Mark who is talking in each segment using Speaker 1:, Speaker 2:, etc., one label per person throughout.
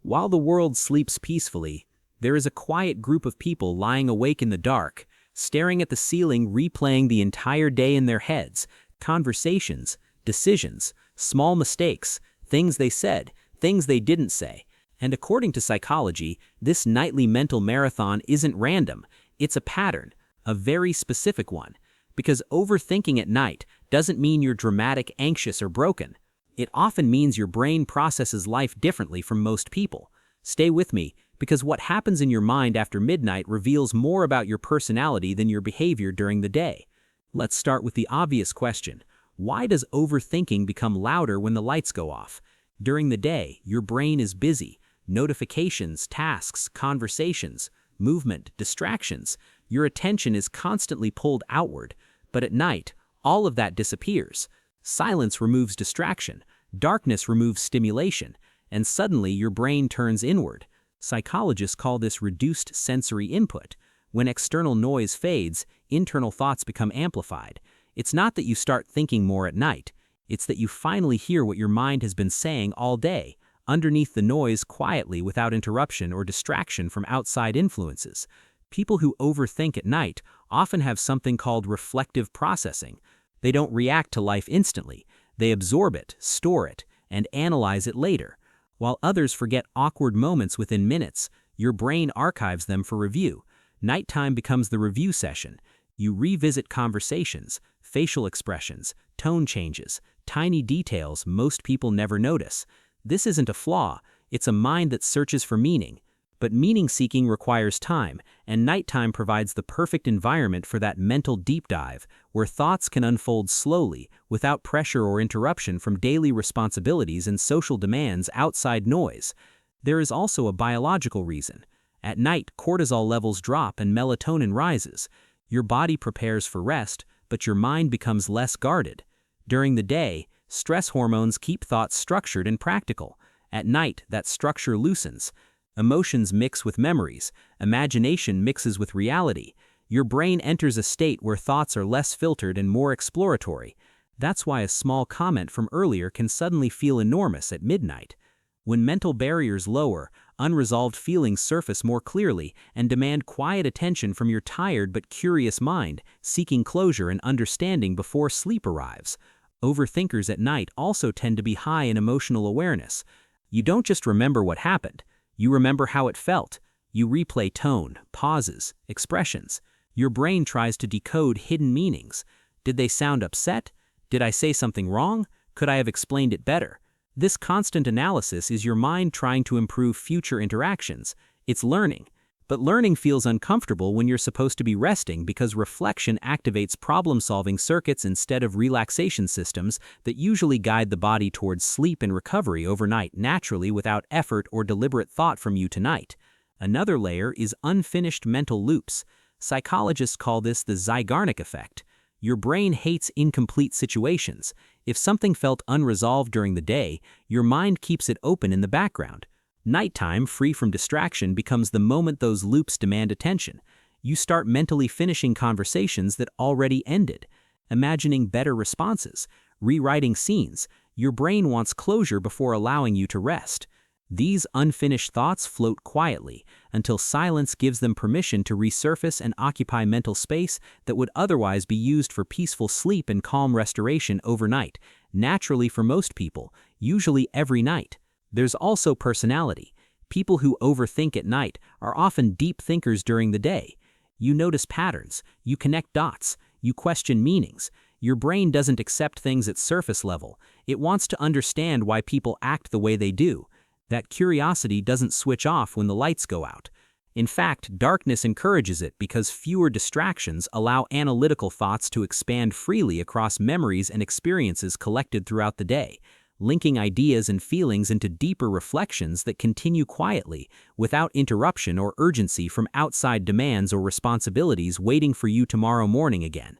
Speaker 1: While the world sleeps peacefully, there is a quiet group of people lying awake in the dark, staring at the ceiling, replaying the entire day in their heads, conversations, decisions, small mistakes, things they said, things they didn't say. And according to psychology, this nightly mental marathon isn't random, it's a pattern, a very specific one. Because overthinking at night doesn't mean you're dramatic, anxious, or broken. It often means your brain processes life differently from most people. Stay with me, because what happens in your mind after midnight reveals more about your personality than your behavior during the day. Let's start with the obvious question. Why does overthinking become louder when the lights go off? During the day, your brain is busy. Notifications, tasks, conversations, movement, distractions. Your attention is constantly pulled outward. But at night, all of that disappears. Silence removes distraction, darkness removes stimulation, and suddenly your brain turns inward. Psychologists call this reduced sensory input. When external noise fades, internal thoughts become amplified. It's not that you start thinking more at night. It's that you finally hear what your mind has been saying all day, underneath the noise, quietly, without interruption or distraction from outside influences. People who overthink at night often have something called reflective processing. They don't react to life instantly. They absorb it, store it, and analyze it later. While others forget awkward moments within minutes, your brain archives them for review. Nighttime becomes the review session. You revisit conversations, facial expressions, tone changes, tiny details most people never notice. This isn't a flaw, it's a mind that searches for meaning. But meaning-seeking requires time, and nighttime provides the perfect environment for that mental deep dive, where thoughts can unfold slowly, without pressure or interruption from daily responsibilities and social demands outside noise. There is also a biological reason. At night, cortisol levels drop and melatonin rises. Your body prepares for rest, but your mind becomes less guarded. During the day, stress hormones keep thoughts structured and practical. At night, that structure loosens. Emotions mix with memories, imagination mixes with reality. Your brain enters a state where thoughts are less filtered and more exploratory. That's why a small comment from earlier can suddenly feel enormous at midnight. When mental barriers lower, unresolved feelings surface more clearly and demand quiet attention from your tired but curious mind, seeking closure and understanding before sleep arrives. Overthinkers at night also tend to be high in emotional awareness. You don't just remember what happened. You remember how it felt. You replay tone, pauses, expressions. Your brain tries to decode hidden meanings. Did they sound upset? Did I say something wrong? Could I have explained it better? This constant analysis is your mind trying to improve future interactions. It's learning. But learning feels uncomfortable when you're supposed to be resting because reflection activates problem-solving circuits instead of relaxation systems that usually guide the body towards sleep and recovery overnight naturally without effort or deliberate thought from you tonight. Another layer is unfinished mental loops. Psychologists call this the Zeigarnik effect. Your brain hates incomplete situations. If something felt unresolved during the day, your mind keeps it open in the background. Nighttime, free from distraction, becomes the moment those loops demand attention. You start mentally finishing conversations that already ended, imagining better responses, rewriting scenes. Your brain wants closure before allowing you to rest. These unfinished thoughts float quietly until silence gives them permission to resurface and occupy mental space that would otherwise be used for peaceful sleep and calm restoration overnight, naturally for most people, usually every night. There's also personality. People who overthink at night are often deep thinkers during the day. You notice patterns, you connect dots, you question meanings. Your brain doesn't accept things at surface level. It wants to understand why people act the way they do. That curiosity doesn't switch off when the lights go out. In fact, darkness encourages it because fewer distractions allow analytical thoughts to expand freely across memories and experiences collected throughout the day, linking ideas and feelings into deeper reflections that continue quietly, without interruption or urgency from outside demands or responsibilities waiting for you tomorrow morning again.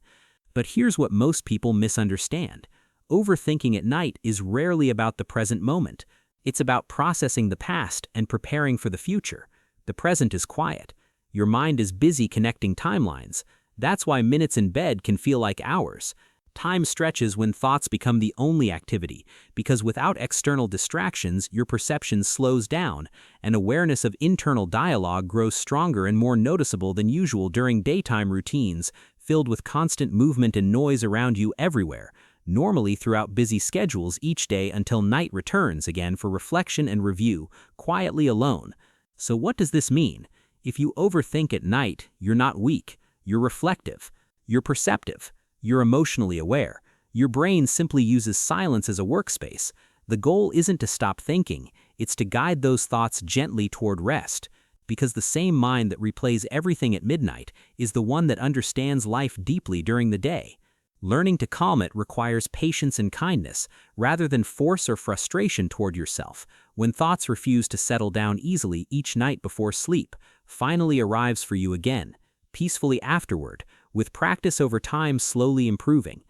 Speaker 1: But here's what most people misunderstand. Overthinking at night is rarely about the present moment. It's about processing the past and preparing for the future. The present is quiet. Your mind is busy connecting timelines. That's why minutes in bed can feel like hours. Time stretches when thoughts become the only activity, because without external distractions, your perception slows down, and awareness of internal dialogue grows stronger and more noticeable than usual during daytime routines, filled with constant movement and noise around you everywhere, normally throughout busy schedules each day until night returns again for reflection and review, quietly alone. So what does this mean? If you overthink at night, you're not weak, you're reflective, you're perceptive, you're emotionally aware. Your brain simply uses silence as a workspace. The goal isn't to stop thinking, it's to guide those thoughts gently toward rest, because the same mind that replays everything at midnight is the one that understands life deeply during the day. Learning to calm it requires patience and kindness, rather than force or frustration toward yourself. When thoughts refuse to settle down easily each night before sleep, finally arrives for you again, peacefully afterward, with practice over time slowly improving.